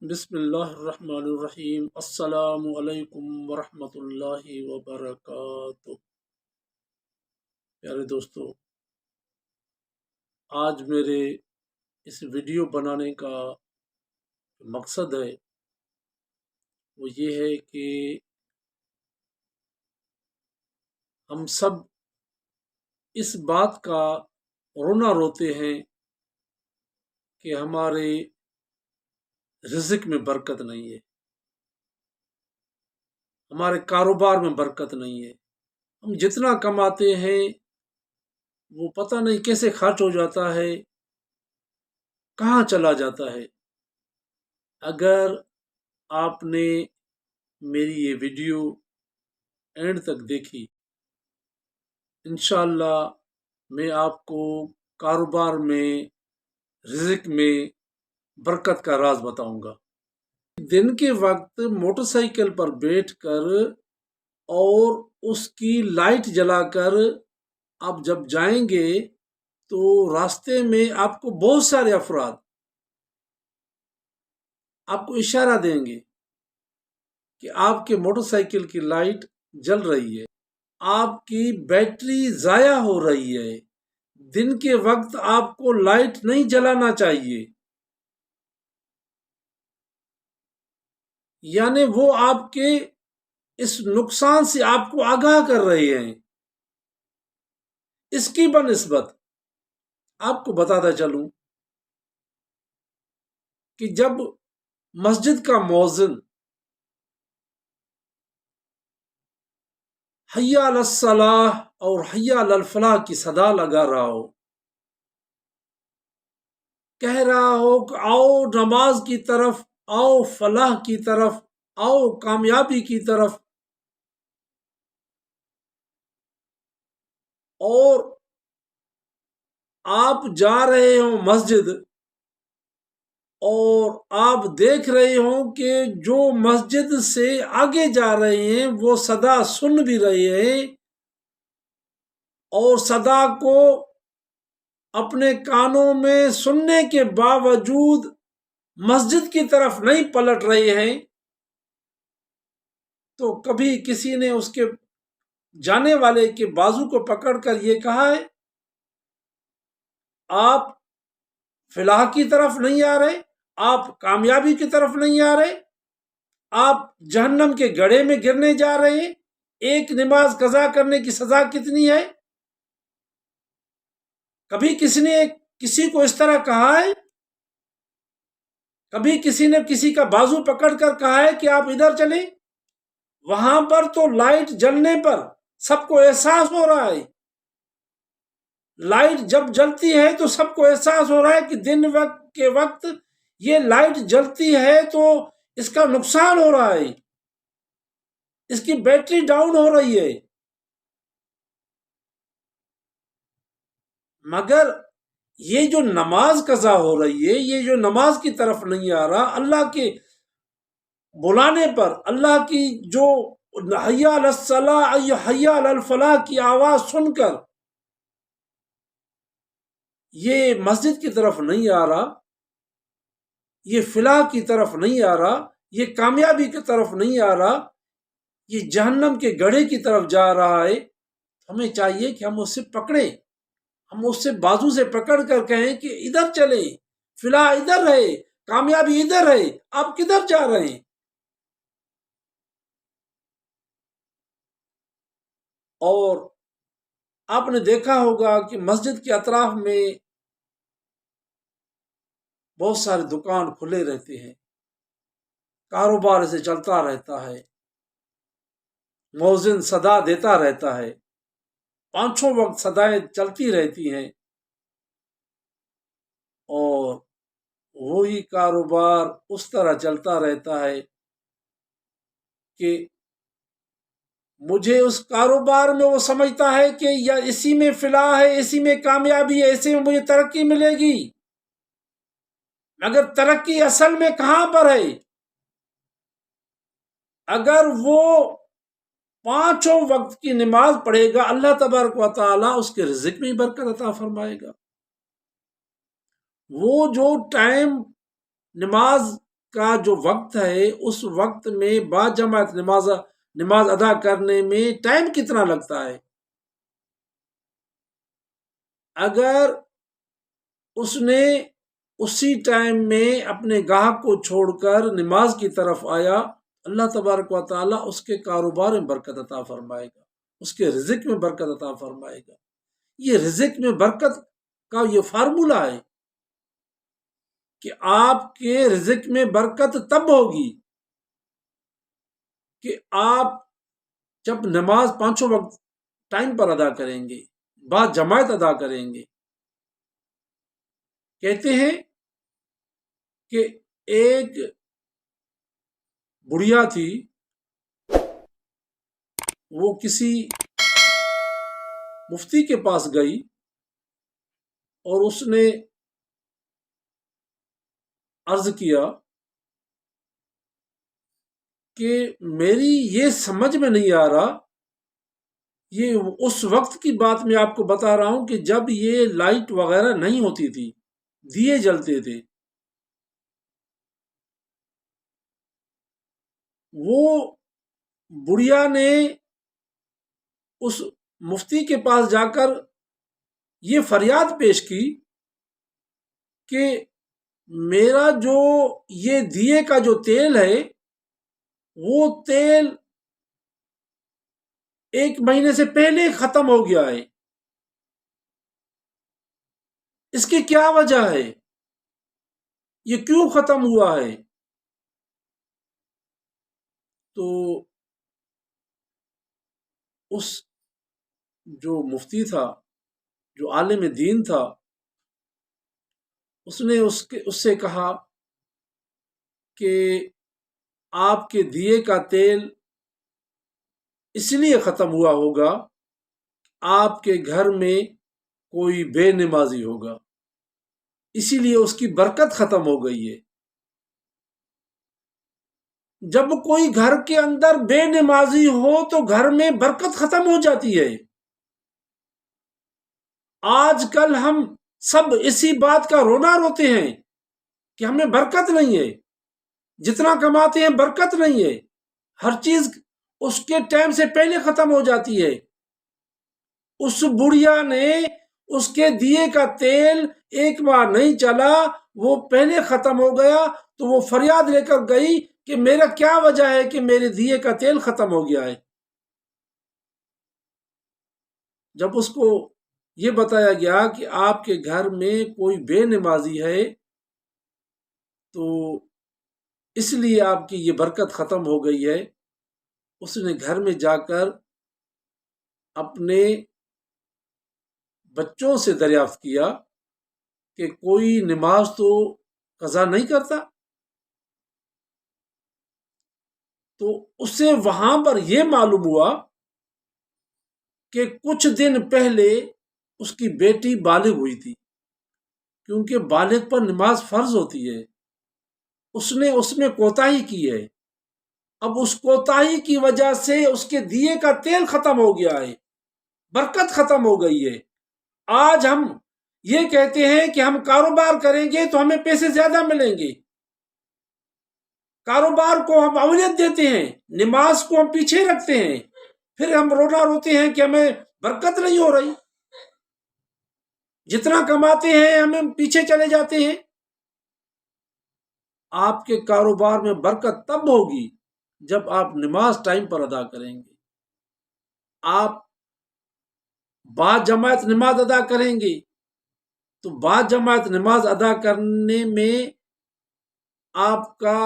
بسم اللہ الرحمن الرحیم۔ السلام علیکم ورحمۃ اللہ وبرکاتہ۔ پیارے دوستو، آج میرے اس ویڈیو بنانے کا مقصد ہے وہ یہ ہے کہ ہم سب اس بات کا رونا روتے ہیں کہ ہمارے رزق میں برکت نہیں ہے، ہمارے کاروبار میں برکت نہیں ہے۔ ہم جتنا کماتے ہیں وہ پتہ نہیں کیسے خرچ ہو جاتا ہے، کہاں چلا جاتا ہے۔ اگر آپ نے میری یہ ویڈیو اینڈ تک دیکھی، انشاءاللہ میں آپ کو کاروبار میں، رزق میں برکت کا راز بتاؤں گا۔ دن کے وقت موٹر سائیکل پر بیٹھ کر اور اس کی لائٹ جلا کر آپ جب جائیں گے تو راستے میں آپ کو بہت سارے افراد آپ کو اشارہ دیں گے کہ آپ کے موٹر سائیکل کی لائٹ جل رہی ہے، آپ کی بیٹری ضائع ہو رہی ہے، دن کے وقت آپ کو لائٹ نہیں جلانا چاہیے۔ یعنی وہ آپ کے اس نقصان سے آپ کو آگاہ کر رہے ہیں۔ اس کی بنسبت آپ کو بتاتا چلوں کہ جب مسجد کا مؤذن حی علی الصلاح اور حی علی الفلاح کی صدا لگا رہا ہو، کہہ رہا ہو کہ آؤ نماز کی طرف، آؤ فلاح کی طرف، آؤ کامیابی کی طرف، اور آپ جا رہے ہوں مسجد اور آپ دیکھ رہے ہوں کہ جو مسجد سے آگے جا رہے ہیں وہ صدا سن بھی رہے ہیں اور صدا کو اپنے کانوں میں سننے کے باوجود مسجد کی طرف نہیں پلٹ رہے ہیں، تو کبھی کسی نے اس کے جانے والے کے بازو کو پکڑ کر یہ کہا ہے آپ فلاح کی طرف نہیں آ رہے، آپ کامیابی کی طرف نہیں آ رہے، آپ جہنم کے گڑھے میں گرنے جا رہے ہیں۔ ایک نماز قضا کرنے کی سزا کتنی ہے؟ کبھی کسی نے کسی کو اس طرح کہا ہے؟ کبھی کسی نے کسی کا بازو پکڑ کر کہا ہے کہ آپ ادھر چلیں؟ وہاں پر تو لائٹ جلنے پر سب کو احساس ہو رہا ہے، لائٹ جب جلتی ہے تو سب کو احساس ہو رہا ہے کہ دن کے وقت یہ لائٹ جلتی ہے تو اس کا نقصان ہو رہا ہے، اس کی بیٹری ڈاؤن ہو رہی ہے۔ مگر یہ جو نماز قضا ہو رہی ہے، یہ جو نماز کی طرف نہیں آ رہا، اللہ کے بلانے پر، اللہ کی جو حی علی الصلاح حی علی الفلاح کی آواز سن کر یہ مسجد کی طرف نہیں آ رہا، یہ فلاح کی طرف نہیں آ رہا، یہ کامیابی کی طرف نہیں آ رہا، یہ جہنم کے گڑھے کی طرف جا رہا ہے، ہمیں چاہیے کہ ہم اس سے پکڑیں، ہم اس سے بازو سے پکڑ کر کہیں کہ ادھر چلیں، فلاح ادھر ہے، کامیابی ادھر ہے، آپ کدھر جا رہے ہیں؟ اور آپ نے دیکھا ہوگا کہ مسجد کے اطراف میں بہت سارے دکان کھلے رہتے ہیں، کاروبار سے چلتا رہتا ہے، مؤذن صدا دیتا رہتا ہے، پانچوں وقت صدائیں چلتی رہتی ہیں، اور وہی کاروبار اس طرح چلتا رہتا ہے کہ مجھے اس کاروبار میں وہ سمجھتا ہے کہ یا اسی میں فلاح ہے، اسی میں کامیابی ہے، اسی میں مجھے ترقی ملے گی، مگر ترقی اصل میں کہاں پر ہے؟ اگر وہ پانچوں وقت کی نماز پڑھے گا، اللہ تبارک و تعالیٰ اس کے رزق میں برکت عطا فرمائے گا۔ وہ جو ٹائم نماز کا جو وقت ہے اس وقت میں با جماعت نماز ادا کرنے میں ٹائم کتنا لگتا ہے؟ اگر اس نے اسی ٹائم میں اپنے گاہک کو چھوڑ کر نماز کی طرف آیا، اللہ تبارک و تعالیٰ اس کے کاروبار میں برکت عطا فرمائے گا، اس کے رزق میں برکت عطا فرمائے گا۔ یہ رزق میں برکت کا یہ فارمولہ ہے کہ آپ کے رزق میں برکت تب ہوگی کہ آپ جب نماز پانچوں وقت ٹائم پر ادا کریں گے، بعد جماعت ادا کریں گے۔ کہتے ہیں کہ ایک بڑھیا تھی، وہ کسی مفتی کے پاس گئی اور اس نے عرض کیا کہ میری یہ سمجھ میں نہیں آ رہا، یہ اس وقت کی بات میں آپ کو بتا رہا ہوں کہ جب یہ لائٹ وغیرہ نہیں ہوتی تھی، دیے جلتے تھے۔ وہ بڑھیا نے اس مفتی کے پاس جا کر یہ فریاد پیش کی کہ میرا جو یہ دیے کا جو تیل ہے وہ تیل 1 مہینے سے پہلے ختم ہو گیا ہے، اس کی کیا وجہ ہے؟ یہ کیوں ختم ہوا ہے؟ تو اس جو مفتی تھا، جو عالم دین تھا، اس نے اس سے کہا کہ آپ کے دیے کا تیل اس لیے ختم ہوا ہوگا، آپ کے گھر میں کوئی بے نمازی ہوگا، اسی لیے اس کی برکت ختم ہو گئی ہے۔ جب کوئی گھر کے اندر بے نمازی ہو تو گھر میں برکت ختم ہو جاتی ہے۔ آج کل ہم سب اسی بات کا رونا روتے ہیں کہ ہمیں برکت نہیں ہے، جتنا کماتے ہیں برکت نہیں ہے، ہر چیز اس کے ٹائم سے پہلے ختم ہو جاتی ہے۔ اس بڑھیا نے اس کے دیے کا تیل ایک بار نہیں چلا، وہ پہلے ختم ہو گیا، تو وہ فریاد لے کر گئی کہ میرا کیا وجہ ہے کہ میرے دیے کا تیل ختم ہو گیا ہے۔ جب اس کو یہ بتایا گیا کہ آپ کے گھر میں کوئی بے نمازی ہے تو اس لیے آپ کی یہ برکت ختم ہو گئی ہے، اس نے گھر میں جا کر اپنے بچوں سے دریافت کیا کہ کوئی نماز تو قضا نہیں کرتا؟ تو اسے وہاں پر یہ معلوم ہوا کہ کچھ دن پہلے اس کی بیٹی بالغ ہوئی تھی، کیونکہ بالغ پر نماز فرض ہوتی ہے، اس میں کوتاہی کی ہے۔ اب اس کوتاہی کی وجہ سے اس کے دیے کا تیل ختم ہو گیا ہے، برکت ختم ہو گئی ہے۔ آج ہم یہ کہتے ہیں کہ ہم کاروبار کریں گے تو ہمیں پیسے زیادہ ملیں گے، کاروبار کو ہم اولویت دیتے ہیں، نماز کو ہم پیچھے رکھتے ہیں، پھر ہم رونا روتے ہیں کہ ہمیں برکت نہیں ہو رہی، جتنا کماتے ہیں ہمیں پیچھے چلے جاتے ہیں۔ آپ کے کاروبار میں برکت تب ہوگی جب آپ نماز ٹائم پر ادا کریں گے، آپ با جماعت نماز ادا کریں گے، تو با جماعت نماز ادا کرنے میں آپ کا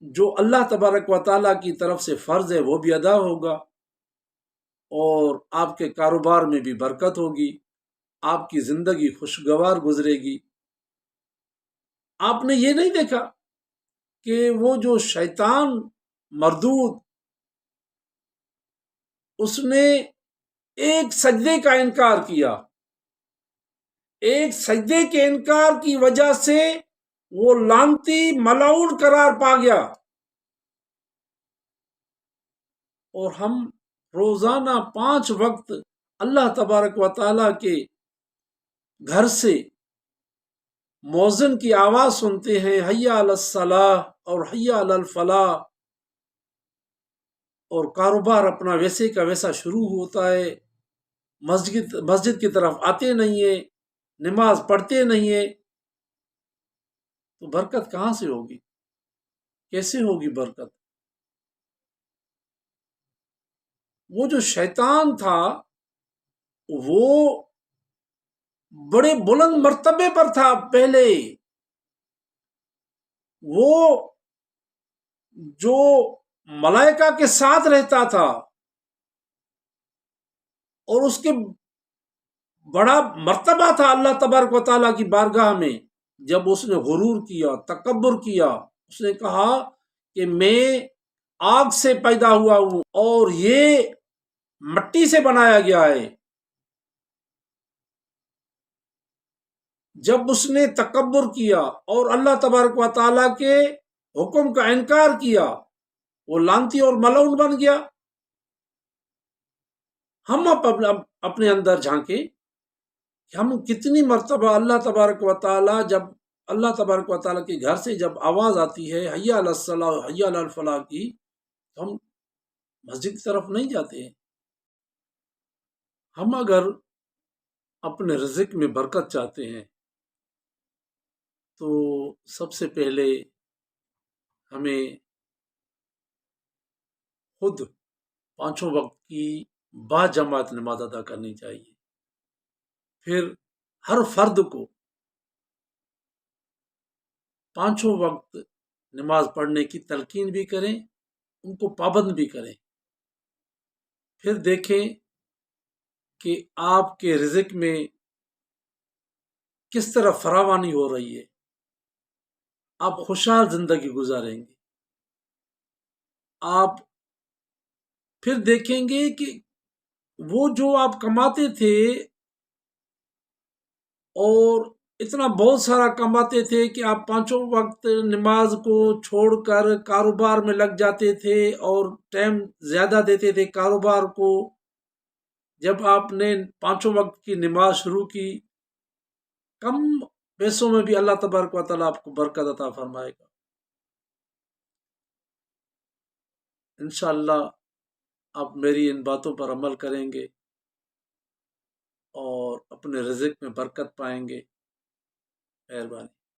جو اللہ تبارک و تعالیٰ کی طرف سے فرض ہے وہ بھی ادا ہوگا، اور آپ کے کاروبار میں بھی برکت ہوگی، آپ کی زندگی خوشگوار گزرے گی۔ آپ نے یہ نہیں دیکھا کہ وہ جو شیطان مردود، اس نے ایک سجدے کا انکار کیا، ایک سجدے کے انکار کی وجہ سے وہ لعنتی ملعون قرار پا گیا، اور ہم روزانہ 5 وقت اللہ تبارک و تعالیٰ کے گھر سے مؤذن کی آواز سنتے ہیں حیا علی الصلاح اور حیا علی الفلاح، اور کاروبار اپنا ویسے کا ویسا شروع ہوتا ہے، مسجد کی طرف آتے نہیں ہیں، نماز پڑھتے نہیں ہیں، تو برکت کہاں سے ہوگی؟ کیسے ہوگی برکت؟ وہ جو شیطان تھا وہ بڑے بلند مرتبے پر تھا پہلے، وہ جو ملائکہ کے ساتھ رہتا تھا، اور اس کے بڑا مرتبہ تھا اللہ تبارک و تعالیٰ کی بارگاہ میں۔ جب اس نے غرور کیا، تکبر کیا، اس نے کہا کہ میں آگ سے پیدا ہوا ہوں اور یہ مٹی سے بنایا گیا ہے، جب اس نے تکبر کیا اور اللہ تبارک و تعالیٰ کے حکم کا انکار کیا، وہ لعنتی اور ملعون بن گیا۔ ہم اپنے اندر جھانکیں کہ ہم کتنی مرتبہ اللہ تبارک و تعالیٰ، جب اللہ تبارک و تعالیٰ کے گھر سے جب آواز آتی ہے حیا علی الصلاح حیا علی الفلاح کی، تو ہم مسجد کی طرف نہیں جاتے ہیں۔ ہم اگر اپنے رزق میں برکت چاہتے ہیں تو سب سے پہلے ہمیں خود پانچوں وقت کی با جماعت نماز ادا کرنی چاہیے۔ پھر ہر فرد کو پانچوں وقت نماز پڑھنے کی تلقین بھی کریں، ان کو پابند بھی کریں۔ پھر دیکھیں کہ آپ کے رزق میں کس طرح فراوانی ہو رہی ہے، آپ خوشحال زندگی گزاریں گے۔ آپ پھر دیکھیں گے کہ وہ جو آپ کماتے تھے اور اتنا بہت سارا کماتے تھے کہ آپ پانچوں وقت نماز کو چھوڑ کر کاروبار میں لگ جاتے تھے اور ٹائم زیادہ دیتے تھے کاروبار کو۔ جب آپ نے پانچوں وقت کی نماز شروع کی، کم پیسوں میں بھی اللہ تبارک و تعالیٰ آپ کو برکت عطا فرمائے گا انشاءاللہ۔ آپ میری ان باتوں پر عمل کریں گے اور اپنے رزق میں برکت پائیں گے۔ مہربانی۔